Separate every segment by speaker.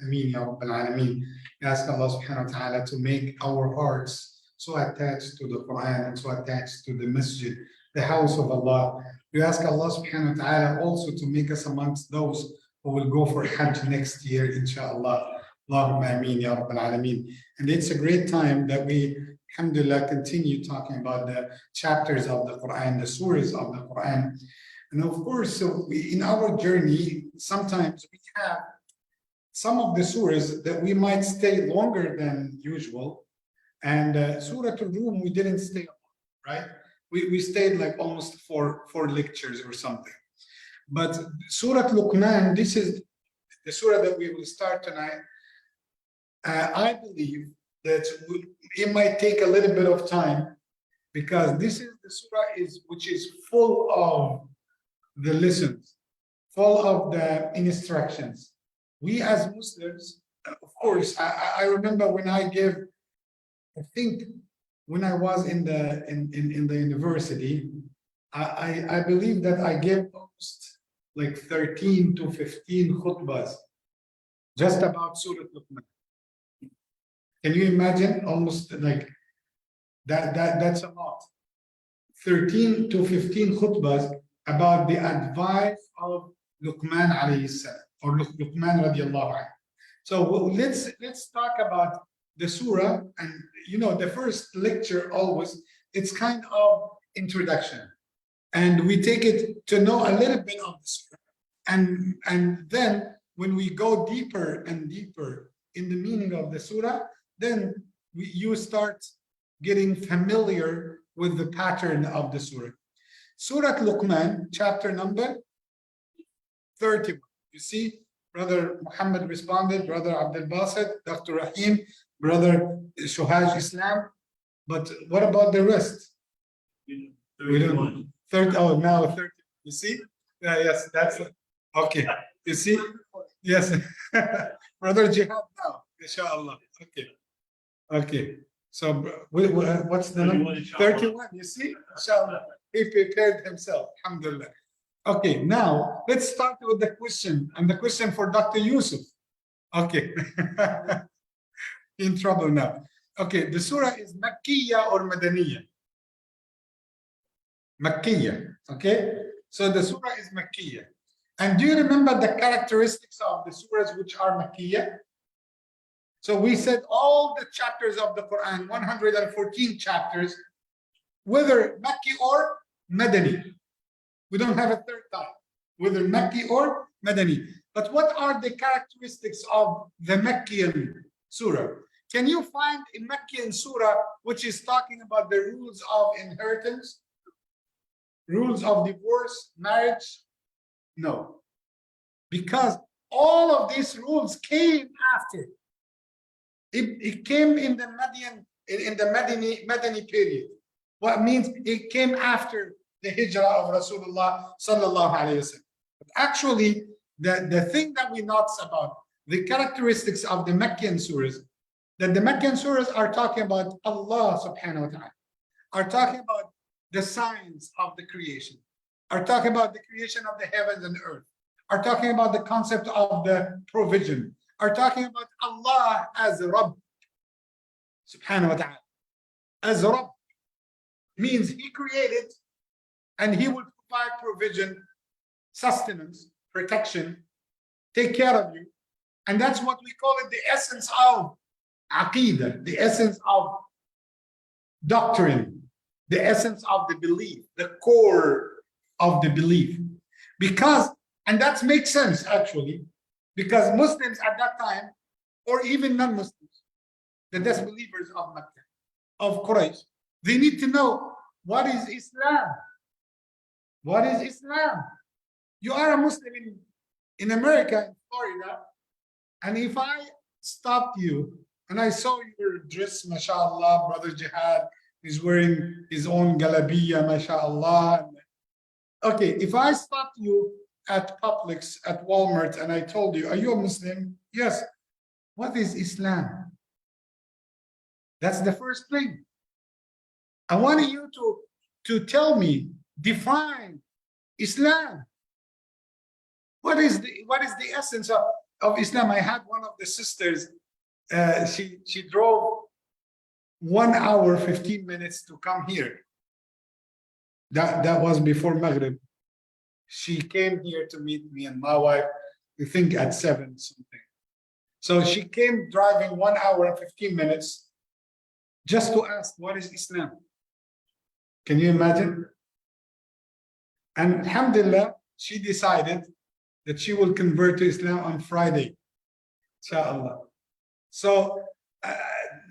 Speaker 1: Ameen Ya Rabbal Alameen. We ask Allah subhanahu wa ta'ala to make our hearts so attached to the Quran and so attached to the masjid, the house of Allah. We ask Allah subhanahu wa ta'ala also to make us amongst those who will go for Hajj next year, inshallah. Allahumma ameen ya Rabbal Alameen. And it's a great time that we, alhamdulillah, continue talking about the chapters of the Quran, the surahs of the Quran. And of course, so in our journey, sometimes we have some of the surahs that we might stay longer than usual. And Surah Al-Rum, we didn't stay, right? We stayed like almost four lectures or something. But Surah Luqman, this is the surah that we will start tonight. I believe that it might take a little bit of time because this is the surah which is full of the lessons, full of the instructions. We as Muslims, of course, I remember when I gave, I think when I was in the university, I believe that I gave almost like 13 to 15 khutbahs just about Surah Luqman. Can you imagine? Almost like that's a lot. 13 to 15 khutbahs about the advice of Luqman alayhi salam, or Luqman radiallahu anhu. So let's talk about the surah. And you know, the first lecture always, it's kind of introduction. And we take it to know a little bit of the surah. And then when we go deeper and deeper in the meaning of the surah, then you start getting familiar with the pattern of the surah. Surah Luqman, chapter number 31. You see, Brother Muhammad responded, Brother Abdul Basit, Dr. Rahim, Brother Shuhaj Islam. But what about the rest? We don't. 30. Oh, now 30. You see? Yeah, yes, that's okay. You see? Yes. Brother Jihad now, inshallah. Okay. Okay. So what's the number? 31. You see? Inshallah. He prepared himself. Alhamdulillah. Okay, now let's start with the question. And the question for Dr. Yusuf. Okay. In trouble now. Okay, the surah is Makkiyah or Madaniyah? Makkiyah. Okay, so the surah is Makkiyah. And do you remember the characteristics of the surahs which are Makkiyah? So we said all the chapters of the Quran, 114 chapters, whether Makki or Madani. We don't have a third time, whether Makki or Madani. But what are the characteristics of the Makkiyan surah? Can you find a Makkiyan surah which is talking about the rules of inheritance, rules of divorce, marriage? No, because all of these rules came after. It came in the Madani period. What means it came after the hijrah of Rasulullah sallallahu alaihi wasallam. But actually, the thing that we notice about the characteristics of the Meccan surahs, that the Meccan surahs are talking about Allah subhanahu wa ta'ala, are talking about the signs of the creation, are talking about the creation of the heavens and earth, are talking about the concept of the provision, are talking about Allah as Rabb subhanahu wa ta'ala. As Rabb means He created and He will provide provision, sustenance, protection, take care of you. And that's what we call it the essence of Aqidah, the essence of doctrine, the essence of the belief, the core of the belief. Because, and that makes sense actually, because Muslims at that time, or even non-Muslims, the disbelievers of Mecca, of Quraysh, they need to know what is Islam. What is Islam? You are a Muslim in America, in Florida, and if I stopped you and I saw your dress, mashallah, Brother Jihad is wearing his own galabiya, mashallah. Okay, if I stopped you at Publix, at Walmart, and I told you, are you a Muslim? Yes. What is Islam? That's the first thing. I want you to tell me, define Islam. What is the essence of Islam. I had one of the sisters, she drove 1 hour, 15 minutes to come here. That was before Maghrib. She came here to meet me and my wife, I think at 7 something. So she came driving 1 hour and 15 minutes just to ask, what is Islam? Can you imagine? And alhamdulillah, she decided that she will convert to Islam on Friday, inshallah. So,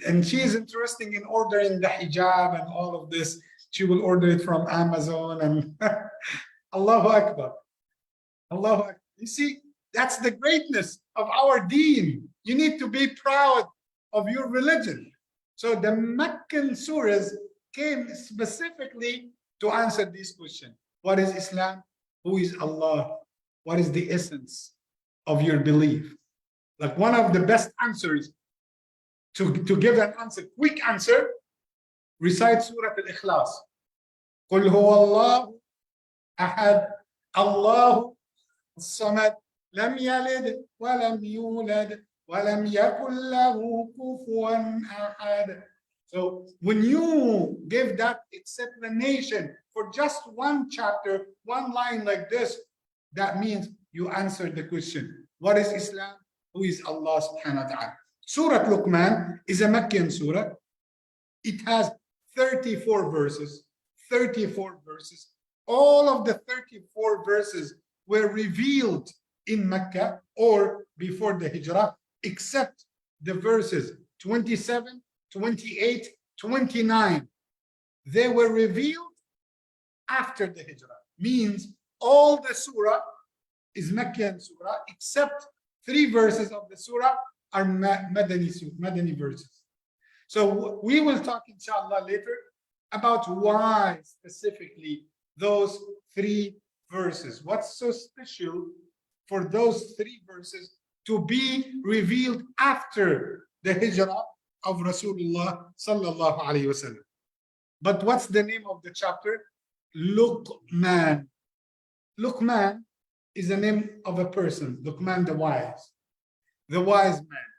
Speaker 1: and she is interested in ordering the hijab and all of this. She will order it from Amazon and Allahu Akbar. Allahu Akbar. You see, that's the greatness of our deen. You need to be proud of your religion. So the Meccan surahs came specifically to answer this question. What is Islam? Who is Allah? What is the essence of your belief? Like one of the best answers to give an answer, quick answer, recite Surah Al-Ikhlas. قُلْ هُوَ اللَّهُ أَحَدٌ اللَّهُ الصَّمَدُ لَمْ يَلِدْ وَلَمْ يُولَدْ وَلَمْ يَكُنْ لَهُ كُفُوًا أَحَدٌ. So when you give that explanation for just one chapter, one line like this, that means you answered the question. What is Islam? Who is Allah subhanahu wa ta'ala? Surah Luqman is a Meccan surah. It has 34 verses. 34 verses. All of the 34 verses were revealed in Mecca or before the Hijrah, except the verses 27, 28, 29. They were revealed after the Hijrah. Means all the surah is Meccan surah, except 3 verses of the surah are Madani verses. So we will talk inshallah later about why specifically those 3 verses. What's so special for those 3 verses to be revealed after the Hijrah of Rasulullah sallallahu alaihi wasallam. But what's the name of the chapter? Luqman. Luqman is the name of a person. Luqman the wise man.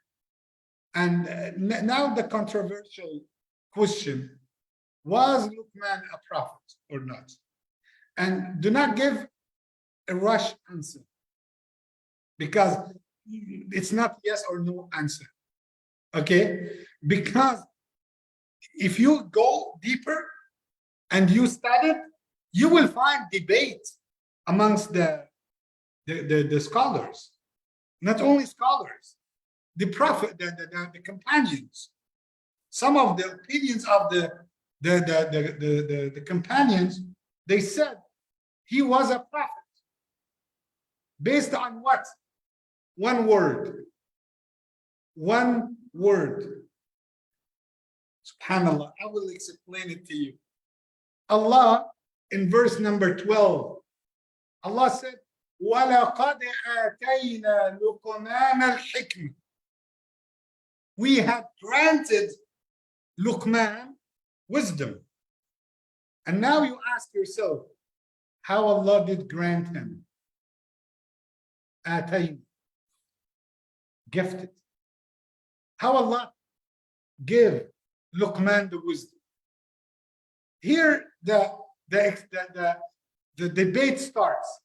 Speaker 1: And now the controversial question, was Luqman a prophet or not? And do not give a rush answer, because it's not yes or no answer. Okay? Because if you go deeper and you study it, you will find debate amongst the scholars. Not only scholars, the prophet, the companions. Some of the opinions of the companions, they said he was a prophet. Based on what? One word. One word. SubhanAllah, I will explain it to you. Allah, in verse number 12, Allah said, وَلَقَدْ آتَيْنَا لُقْمَانَ الْحِكْمَةِ. We have granted Luqman wisdom. And now you ask yourself, how Allah did grant him? آتَيْنَا. Gifted. How Allah gave Luqman the wisdom. Here the debate starts.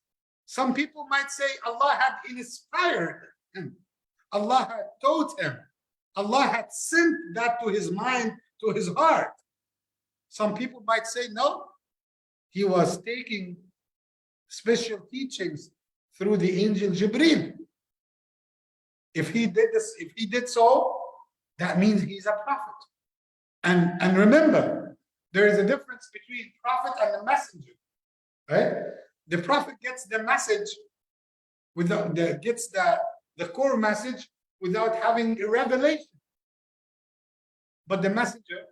Speaker 1: Some people might say Allah had inspired him. Allah had taught him. Allah had sent that to his mind, to his heart. Some people might say no. He was taking special teachings through the angel Jibreel. If he did this, if he did so, that means he's a prophet. And remember, there is a difference between prophet and the messenger, right? The prophet gets the message without gets the core message without having a revelation. But the messenger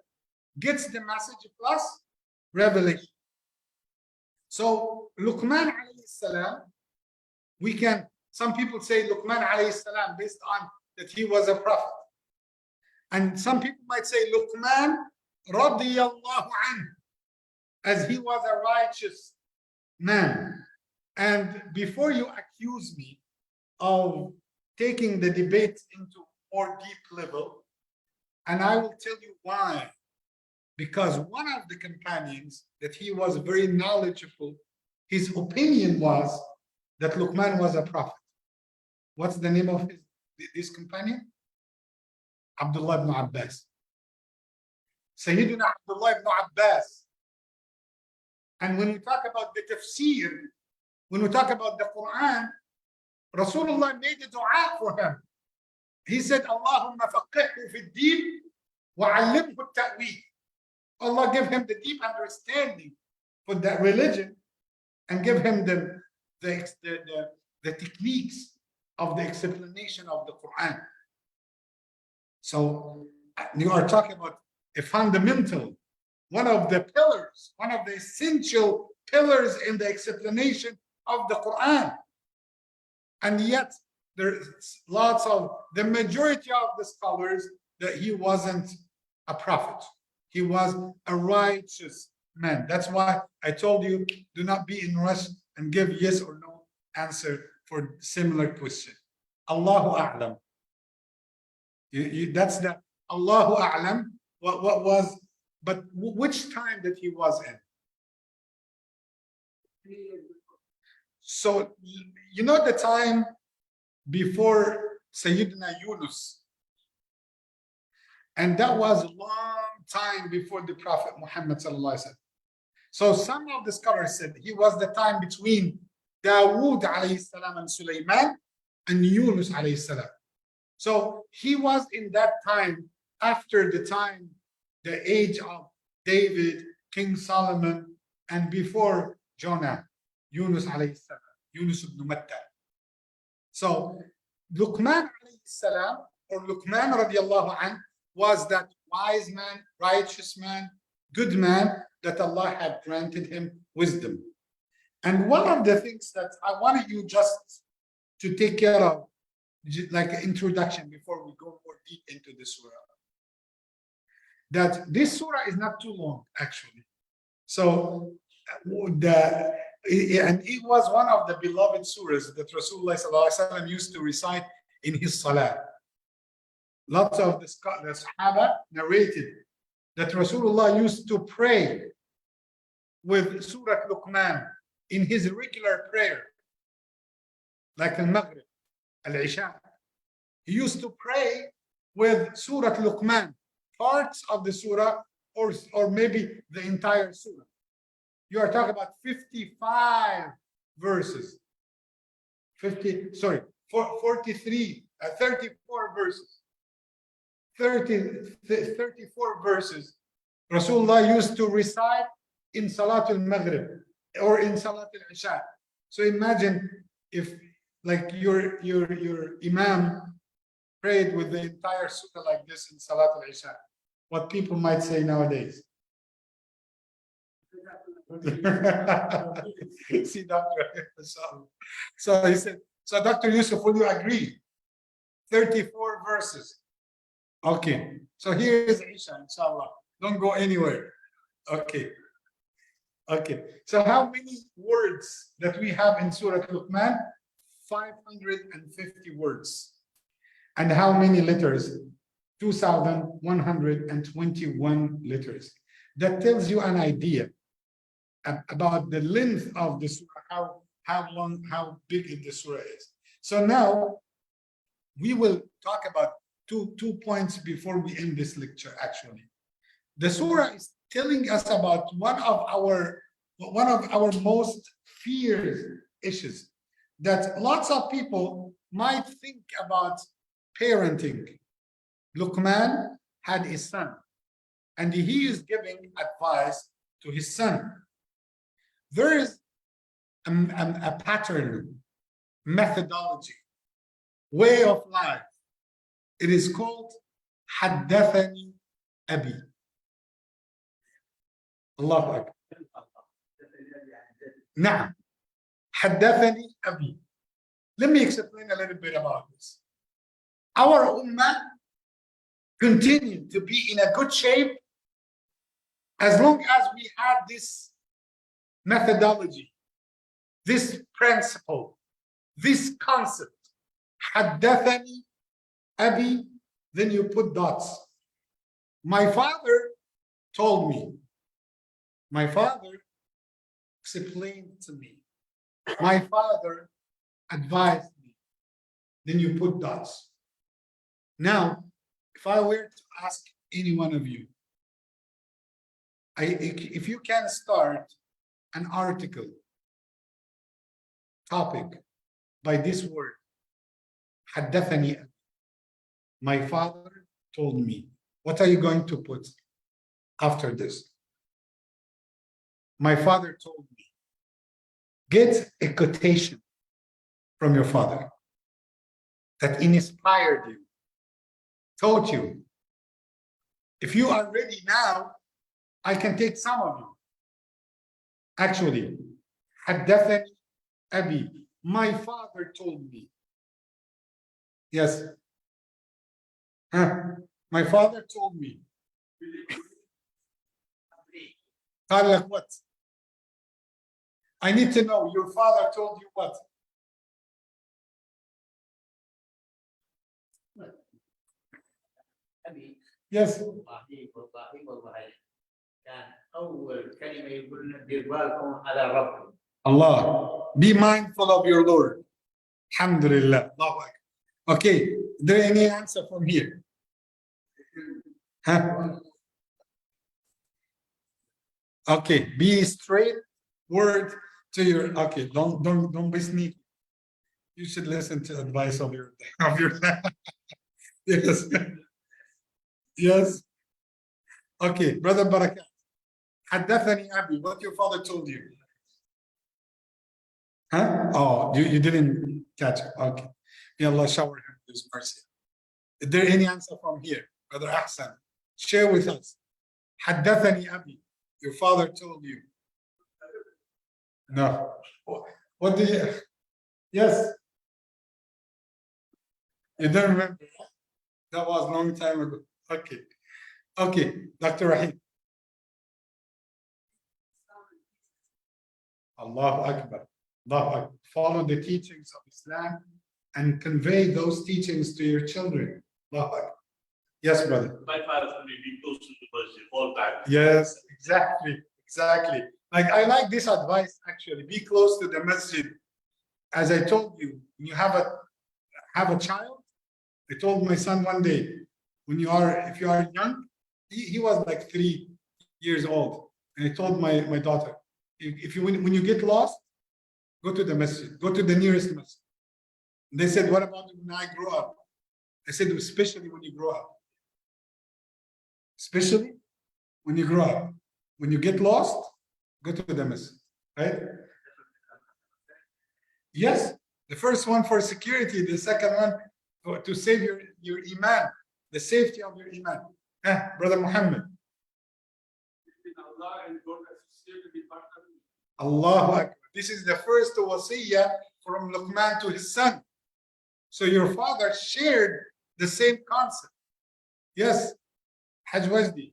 Speaker 1: gets the message plus revelation. So Luqman alayhi salam, some people say Luqman alayhi salam based on that he was a prophet. And some people might say Luqman radiyallahu anhu, as he was a righteous man. And before you accuse me of taking the debate into more deep level. And I will tell you why. Because one of the companions that he was very knowledgeable, his opinion was that Luqman was a prophet. What's the name of this companion? Abdullah ibn Abbas. Sayyidina Abdullah ibn Abbas. And when we talk about the tafsir, when we talk about the Quran, Rasulullah made a dua for him. He said, Allahumma faqihhu fi ad-din wa 'allimhu at-ta'wil. Allah give him the deep understanding for that religion and give him the techniques of the explanation of the Quran. So you are talking about a fundamental, one of the pillars, one of the essential pillars in the explanation of the Quran. And yet there's lots of, the majority of the scholars that he wasn't a prophet. He was a righteous man. That's why I told you, do not be in rush and give yes or no answer for similar question. Allahu A'lam. That's the Allahu A'lam. What was, but which time that he was in? So, you know the time before Sayyidina Yunus. And that was a long time before the Prophet Muhammad sallallahu alaihi wasallam. So some of the scholars said he was the time between Dawood alayhi salam and Sulaiman and Yunus alayhi salam. So he was in that time after the time, the age of David, King Solomon, and before Jonah, Yunus alayhi salam, Yunus ibn Matta. So Luqman alayhi salam, or Luqman radiallahu anhu, was that wise man, righteous man, good man that Allah had granted him wisdom. And one of the things that I wanted you just to take care of, like an introduction before we go more deep into the surah, that this surah is not too long actually. So and it was one of the beloved surahs that Rasulullah sallallahu alaihi wasallam used to recite in his salah. Lots of the Sahaba narrated that Rasulullah used to pray with Surah Luqman in his regular prayer, like al-Maghrib, al-Isha. He used to pray with Surah Luqman, parts of the surah, or maybe the entire surah. You are talking about 55 verses. 34 verses. 34 verses Rasulullah used to recite in Salatul Maghrib or in Salatul Isha. So imagine if like your Imam prayed with the entire surah like this in Salatul Isha, what people might say nowadays. See, Doctor. So he said, so Dr. Yusuf, will you agree? 34 verses. Okay, so here is Isha, inshallah. Don't go anywhere. Okay. Okay, so how many words that we have in Surah Luqman? 550 words. And how many letters? 2,121 letters. That tells you an idea about the length of the surah, how big the surah is. So now we will talk about two points before we end this lecture. Actually, the surah is telling us about one of our most feared issues that lots of people might think about parenting. Luqman had a son, and he is giving advice to his son. There is a pattern, methodology, way of life. It is called Haddathani Abi. Allahu Akbar. Na'am. Haddathani Abi. Let me explain a little bit about this. Our ummah continued to be in a good shape as long as we had this methodology, this principle, this concept حدثني أبي, then you put dots. My father told me. My father explained to me. My father advised me. Then you put dots. Now, if I were to ask any one of you, if you can start an article, topic, by this word, حدثني أبي, my father told me. What are you going to put after this? My father told me. Get a quotation from your father that inspired you, taught you. If you are ready now, I can take some of you. Actually, حدثني أبي, my father told me. Yes. My father told me. قال لك what? I need to know, your father told you what? Yes. Allah, be mindful of your Lord. Alhamdulillah. Okay, is there any answer from here? Okay, be straight word to your, okay, don't be sneaky. You should listen to advice of your yes. Yes. Okay, brother Barakat. حدثني أبي, what your father told you? Oh, you didn't catch it. Okay. May Allah shower him with his mercy. Is there any answer from here? Brother Ahsan, share with us. حدثني أبي, your father told you. No. What do you? Yes. You don't remember? That was a long time ago. Okay. Okay, Dr. Rahim. Allahu Akbar. Allahu Akbar. Follow the teachings of Islam and convey those teachings to your children. Allahu Akbar. Yes, brother.
Speaker 2: My father told me be close to the masjid all time.
Speaker 1: Yes, exactly. Exactly. Like, I like this advice actually. Be close to the masjid. As I told you, when you have a child, I told my son one day, if you are young, he was like 3 years old. And I told my daughter, when you get lost, go to the masjid, go to the nearest masjid. And they said, what about when I grow up? I said, especially when you grow up. Especially when you grow up. When you get lost, go to the masjid, right? Yes, the first one for security, the second one to save your iman, the safety of your iman. Brother Muhammad. Allahu Akbar. This is the first wasiyah from Luqman to his son. So your father shared the same concept. Yes, Hajj Wajdi.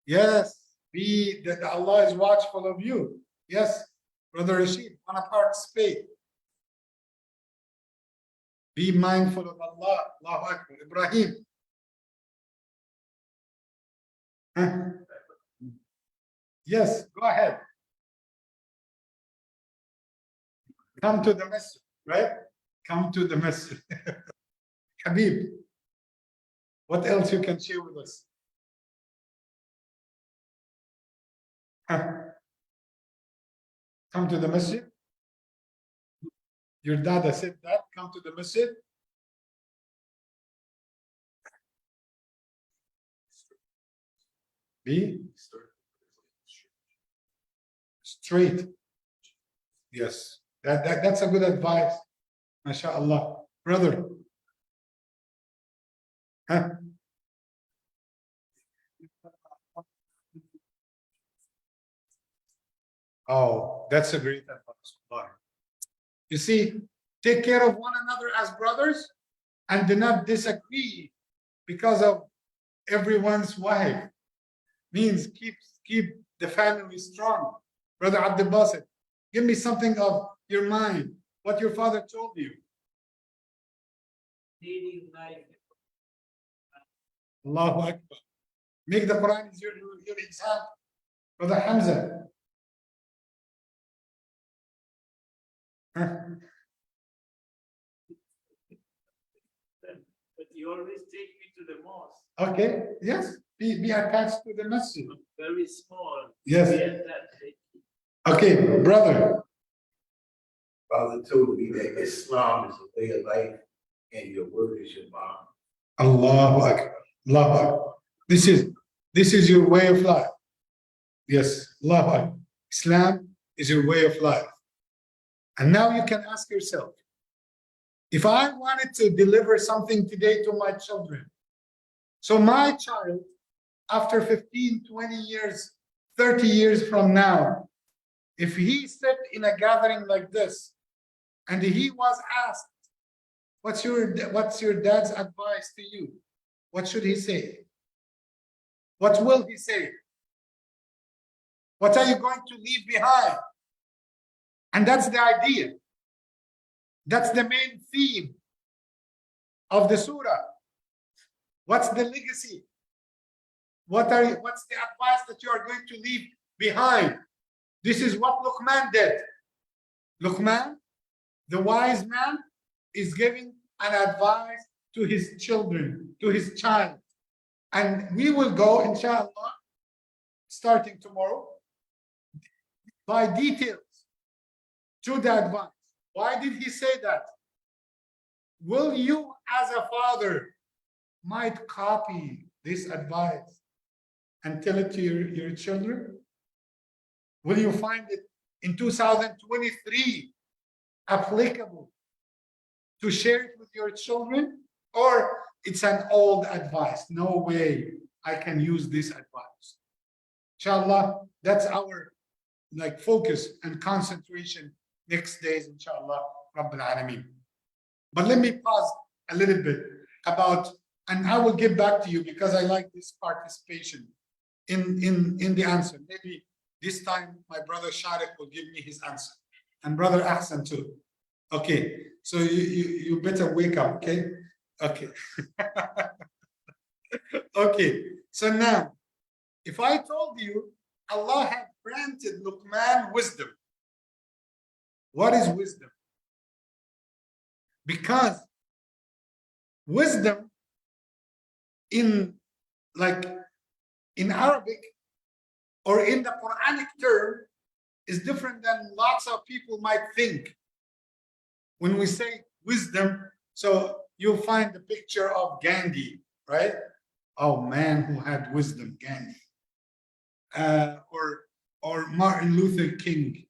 Speaker 1: Yes, that Allah is watchful of you. Yes, Brother Rashid, want to participate. Be mindful of Allah. Allahu Akbar. Ibrahim. Yes, go ahead. Come to the masjid, right? Come to the masjid. Habib, what else you can share with us? Come to the masjid. Your dada said that, come to the masjid. Be straight. Yes, that's a good advice. MashaAllah. Brother. Oh, that's a great advice. You see, take care of one another as brothers and do not disagree because of everyone's wife. Means keep the family strong. Brother Abdul Basit, give me something of your mind. what your father told you.
Speaker 3: Leading life.
Speaker 1: Allahu Akbar. Make the Quran is your example. Brother Hamza. Huh?
Speaker 3: But you always take me to the mosque.
Speaker 1: Okay, yes. Be attached to the masjid.
Speaker 3: Very small.
Speaker 1: Yes.
Speaker 3: Be attached.
Speaker 1: Okay, brother.
Speaker 4: Father told me that Islam is a way of life and your word is your bond.
Speaker 1: Allahu Akbar. Allahu Akbar. This is your way of life. Yes, Allahu Akbar. Islam is your way of life. And now you can ask yourself, if I wanted to deliver something today to my children, so my child, after 15, 20 years, 30 years from now, if he sat in a gathering like this and he was asked, what's your dad's advice to you? What should he say? What will he say? What are you going to leave behind? And that's the idea. That's the main theme of the surah. What's the legacy? What's the advice that you are going to leave behind? This is what Luqman did. Luqman, the wise man, is giving an advice to his children, to his child. And we will go, inshallah, starting tomorrow, by details to the advice. Why did he say that? Will you, as a father, might copy this advice and tell it to your children? Will you find it in 2023 applicable to share it with your children? Or it's an old advice? No way I can use this advice. Inshallah, that's our focus and concentration next days, inshallah, Rabbil Alameen. But let me pause a little bit about, and I will get back to you because I like this participation in the answer. Maybe this time my brother Sharik will give me his answer, and brother Ahsan too. Okay, so you better wake up, okay? Okay. Okay, so now, if I told you Allah had granted Luqman wisdom, what is wisdom? Because wisdom in Arabic or in the Quranic term is different than lots of people might think. When we say wisdom, so you'll find the picture of Gandhi, right? Oh, man who had wisdom, Gandhi. Or Martin Luther King,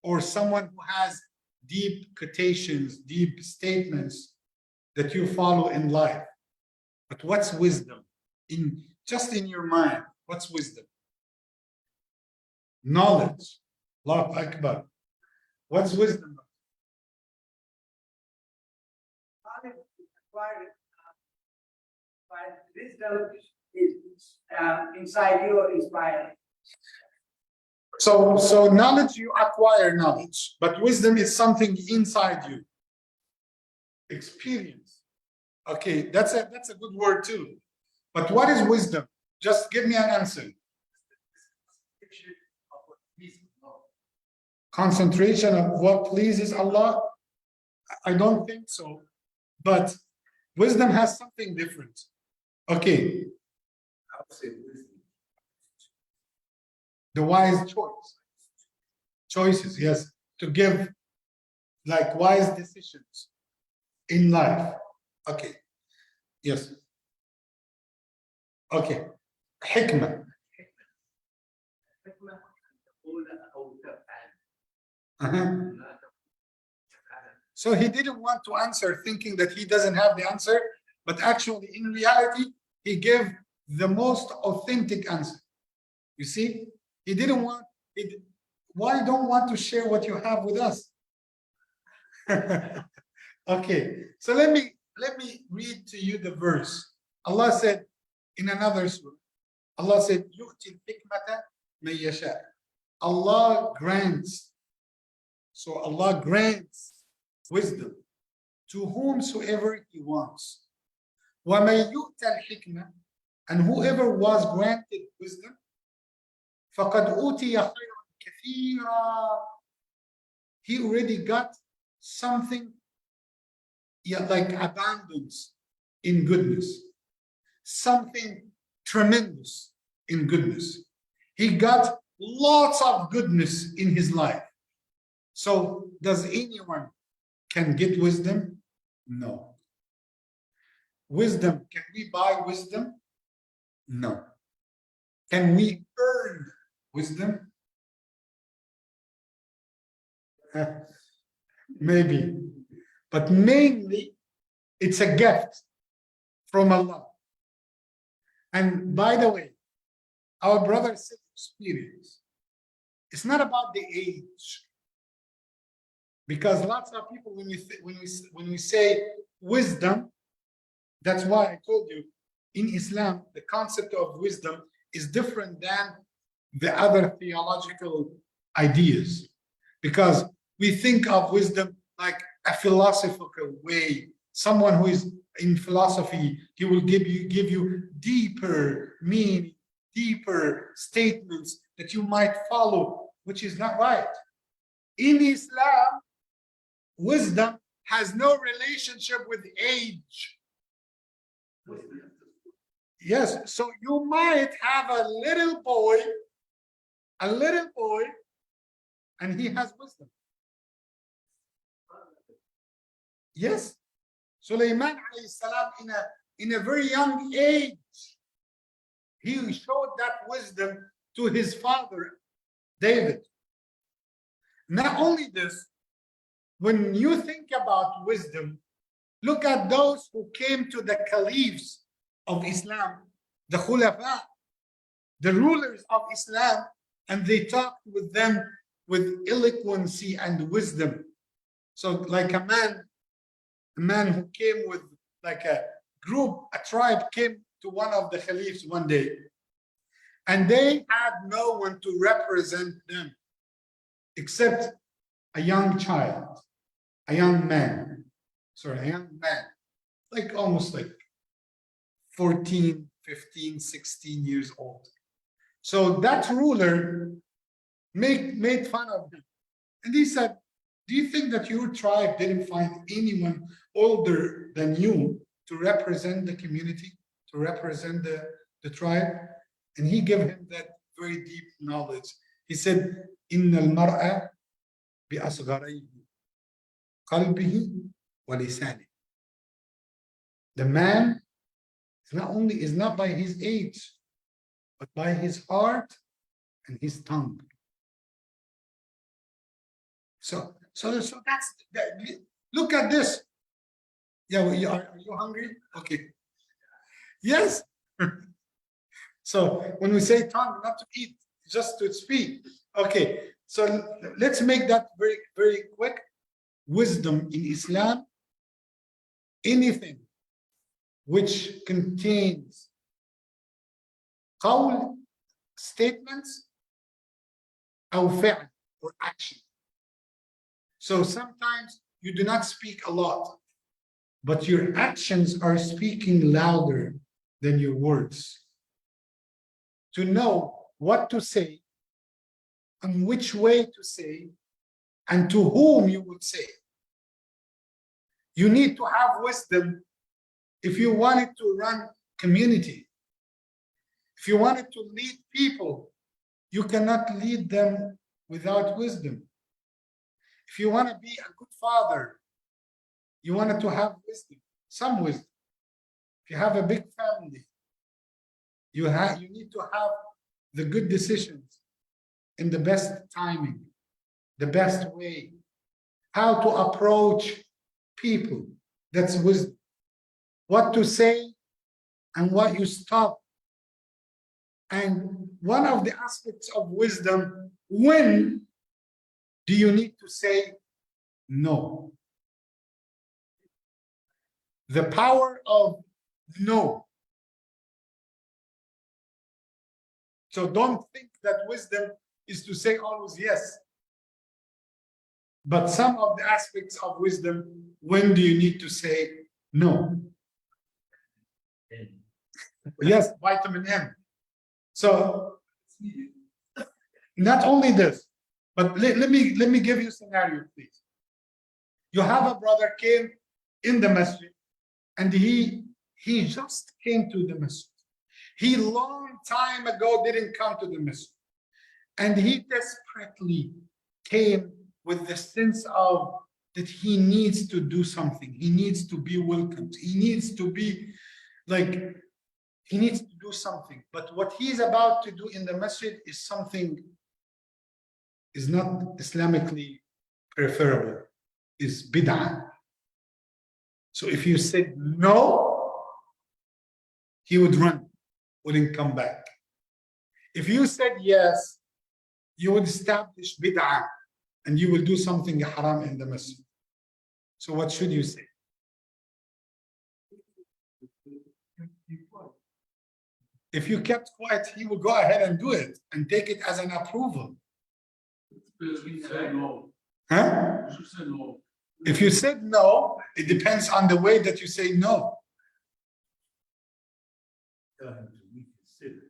Speaker 1: or someone who has deep quotations, deep statements that you follow in life. But what's wisdom? Just in your mind, what's wisdom? Knowledge. Allahu Akbar. What's wisdom?
Speaker 3: Wisdom is inside you or inspired.
Speaker 1: So knowledge, you acquire knowledge, but wisdom is something inside you. Experience. Okay, that's a good word too. But what is wisdom? Just give me an answer. Concentration of what pleases Allah? I don't think so. But wisdom has something different. Okay.
Speaker 4: I would say wisdom.
Speaker 1: The wise choices, yes, to give wise decisions in life. Okay, yes. Okay, hikmah. So he didn't want to answer thinking that he doesn't have the answer, but actually in reality, he gave the most authentic answer. You see? He didn't want it. Why don't want to share what you have with us? Okay, so let me read to you the verse. Allah said in another surah, Allah said, "Yu'ti al-hikmata man yasha." Allah grants. So Allah grants wisdom to whomsoever he wants. وَمَن يُؤْتَ الْحِكْمَةَ, and whoever was granted wisdom, فَقَدْ أُوتِيَ خَيْرًا كَثِيرًا, he already got something like abundance in goodness, something tremendous in goodness. He got lots of goodness in his life. So does anyone can get wisdom? No. Wisdom, can we buy wisdom? No. Can we earn wisdom? Maybe. But mainly, it's a gift from Allah. And by the way, our brother said experience. It's not about the age. Because lots of people, when we say wisdom, that's why I told you, in Islam, the concept of wisdom is different than the other theological ideas. Because we think of wisdom like a philosophical way. Someone who is in philosophy, he will give you deeper meaning, deeper statements that you might follow, which is not right. In Islam, wisdom has no relationship with age. Yes, so you might have a little boy, and he has wisdom. Yes, Sulaiman alayhi salam, in a very young age, he showed that wisdom to his father, David. Not only this, when you think about wisdom, look at those who came to the caliphs of Islam, the khulafa, the rulers of Islam, and they talked with them with eloquency and wisdom. So like a man who came with like a group, a tribe came to one of the caliphs one day, and they had no one to represent them except a young child, a young man, like almost like 14, 15, 16 years old. So that ruler made fun of him. And he said, do you think that your tribe didn't find anyone older than you to represent the community, to represent the tribe? And he gave him that very deep knowledge. He said, إِنَّ الْمَرْأَ بِأَصْغَرَيْهِ قَلْبِهِ وَلِسَانِهِ. The man is not by his age, but by his heart and his tongue. So that's look at this. Yeah, are you hungry? Okay. Yes. So when we say tongue, not to eat, just to speak. Okay. So let's make that very, very quick. Wisdom in Islam, anything which contains qawl, statements, أو فعل, or action. So sometimes you do not speak a lot, but your actions are speaking louder than your words. To know what to say and which way to say and to whom you would say. You need to have wisdom if you wanted to run community. If you wanted to lead people, you cannot lead them without wisdom. If you want to be a good father, you wanted to have wisdom, some wisdom. If you have a big family, you need to have the good decisions in the best timing, the best way, how to approach people. That's wisdom. What to say and what you stop. And one of the aspects of wisdom, when do you need to say no? The power of no. So don't think that wisdom is to say always yes. But some of the aspects of wisdom, when do you need to say no? Yes, vitamin M. So not only this, but let me give you a scenario, please. You have a brother came in the masjid, and he just came to the masjid. He long time ago didn't come to the masjid, and he desperately came with the sense of that he needs to do something. He needs to be welcomed. He needs to be like, he needs to do something. But what he's about to do in the masjid is something is not Islamically preferable, is bid'ah. So if you said no, he would run, wouldn't come back. If you said yes, you would establish bid'ah and you will do something haram in the masjid. So what should you say? If you kept quiet, he will go ahead and do it and take it as an approval. Huh? If you said no, it depends on the way that you say no.
Speaker 4: Tell him to reconsider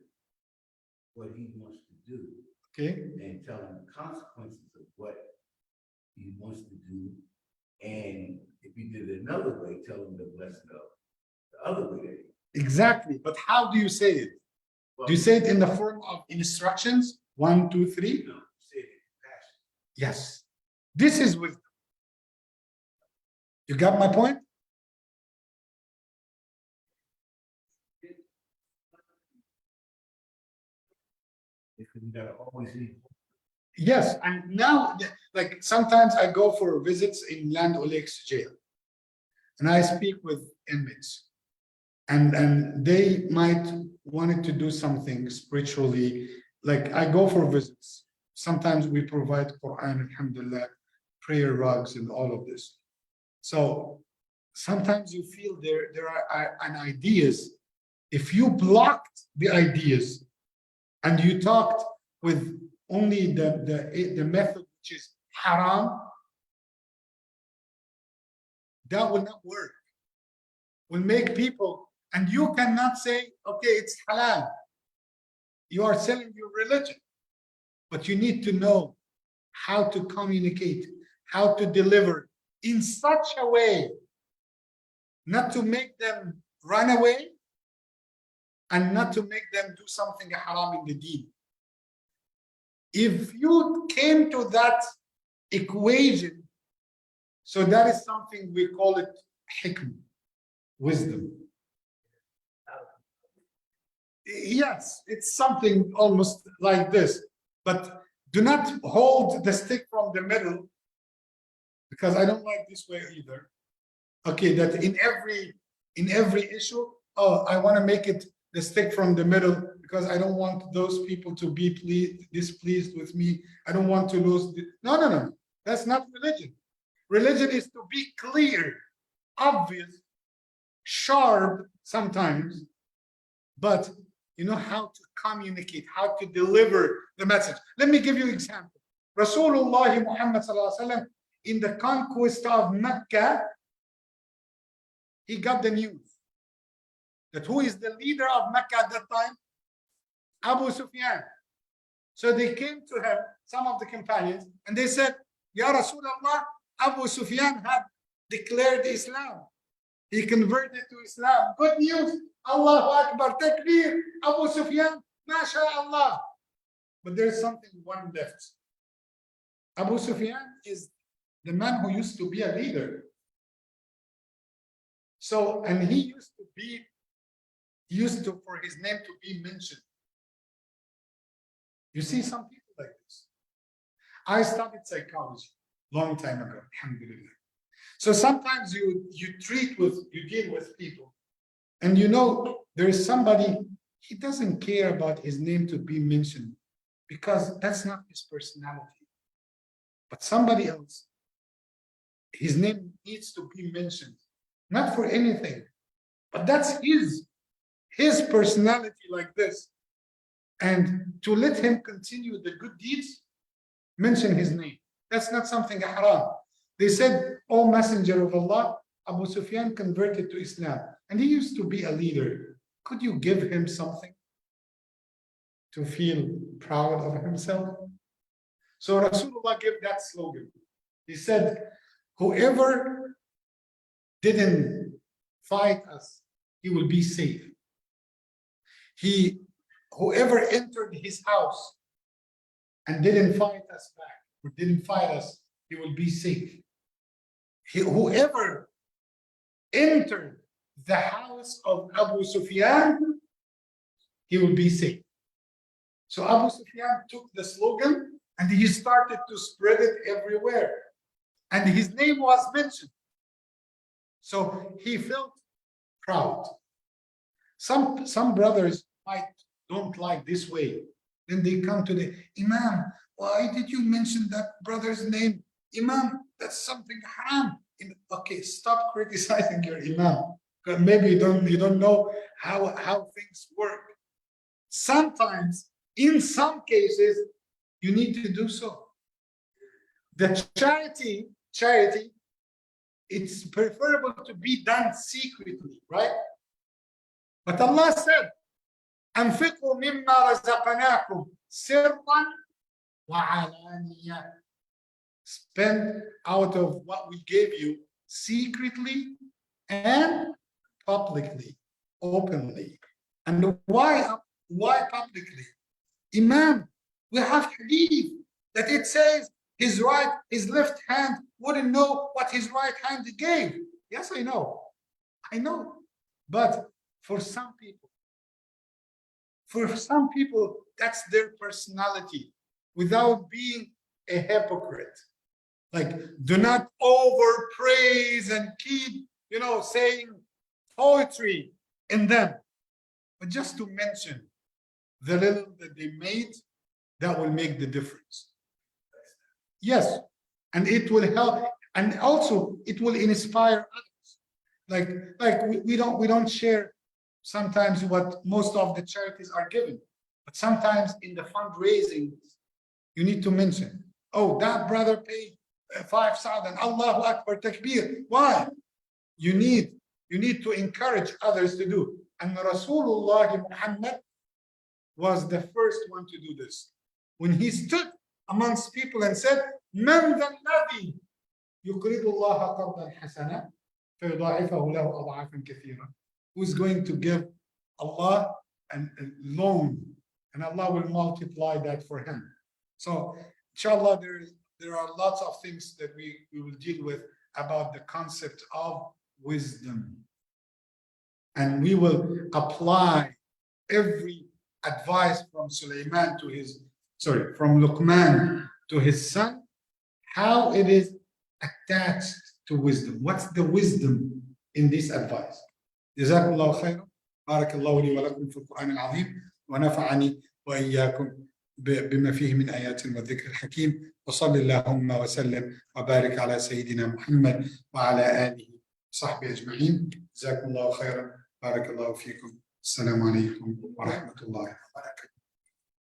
Speaker 4: what he wants to do.
Speaker 1: Okay.
Speaker 4: And tell him the consequences of what he wants to do. And if he did it another way, tell him the lesson of the other way.
Speaker 1: Exactly. But how do you say it? Do you say it in the form of instructions? 1, 2, 3?
Speaker 4: No, say it in passion.
Speaker 1: Yes. This is wisdom. You got my point?
Speaker 4: Because you gotta always be.
Speaker 1: Yes. And now, like sometimes I go for visits in Land O'Lakes jail, and I speak with inmates. And they might wanted to do something spiritually. Like I go for visits. Sometimes we provide Quran, alhamdulillah, prayer rugs and all of this. So sometimes you feel there are ideas. If you blocked the ideas and you talked with only the method which is haram, that will not work. Will make people. And you cannot say, okay, it's halal. You are selling your religion. But you need to know how to communicate, how to deliver in such a way, not to make them run away and not to make them do something haram in the deen. If you came to that equation, so that is something we call it hikmah, wisdom. Yes, it's something almost like this, but do not hold the stick from the middle, because I don't like this way either. Okay, that in every issue, oh, I want to make it the stick from the middle because I don't want those people to be displeased with me. I don't want to lose. No. That's not religion. Religion is to be clear, obvious, sharp sometimes, but you know how to communicate, how to deliver the message. Let me give you an example. Rasulullah Muhammad sallallahu alaihi wasallam, in the conquest of Mecca, he got the news that who is the leader of Mecca at that time? Abu Sufyan. So they came to him, some of the companions, and they said, Ya Rasulullah, Abu Sufyan had declared Islam. He converted to Islam. Good news. Allahu Akbar, Takbir, Abu Sufyan, MashaAllah. But there's something one left. Abu Sufyan is the man who used to be a leader. So, and he used to for his name to be mentioned. You see some people like this. I studied psychology long time ago, alhamdulillah. So sometimes you deal with people, and you know there is somebody, he doesn't care about his name to be mentioned because that's not his personality. But somebody else, his name needs to be mentioned, not for anything, but that's his personality like this. And to let him continue the good deeds, mention his name. That's not something haram. They said, "O Messenger of Allah, Abu Sufyan converted to Islam, and he used to be a leader. Could you give him something to feel proud of himself?" So Rasulullah gave that slogan. He said, "Whoever didn't fight us, he will be safe. Whoever entered his house and didn't fight us back, or didn't fight us, he will be safe. Whoever entered the house of Abu Sufyan, he will be safe." So Abu Sufyan took the slogan and he started to spread it everywhere. And his name was mentioned. So he felt proud. Some brothers don't like this way. Then they come to the Imam. "Why did you mention that brother's name? Imam, that's something haram." Okay, stop criticizing your Imam. Because maybe you don't know how things work. Sometimes, in some cases, you need to do so. The charity, it's preferable to be done secretly, right? But Allah said, "أنفقوا مما رزقناكم سرا وعلانية." Spend out of what we gave you secretly and publicly, openly. And why publicly? Imam, we have hadith that it says his left hand wouldn't know what his right hand gave. Yes, I know. But for some people, that's their personality, without being a hypocrite. Like, do not overpraise and keep, saying poetry in them. But just to mention the little that they made, that will make the difference. Yes, and it will help, and also it will inspire others. Like we don't share sometimes what most of the charities are giving, but sometimes in the fundraising, you need to mention, "Oh, that brother paid 5,000, Allahu Akbar, takbir." Why? You need to encourage others to do. And Rasulullah Muhammad was the first one to do this. When he stood amongst people and said, "Man ذا الذي يقرض الله قرضا حسنا فيضاعفه له أضعافا كثيرة." Who's going to give Allah a loan, and Allah will multiply that for him. So inshallah, there are lots of things that we will deal with about the concept of wisdom. And we will apply every advice from Luqman to his son, how it is attached to wisdom. What's the wisdom in this advice? جزاكم الله خيرا. بارك الله لي ولكم في القرآن العظيم ونفعني وإياكم بما فيه من آيات والذكر الحكيم. وصل اللهم وسلم وبارك على سيدنا محمد وعلى آله وصحبه أجمعين. جزاكم الله خيرا. بارك الله فيكم. السلام عليكم ورحمة الله وبركاته.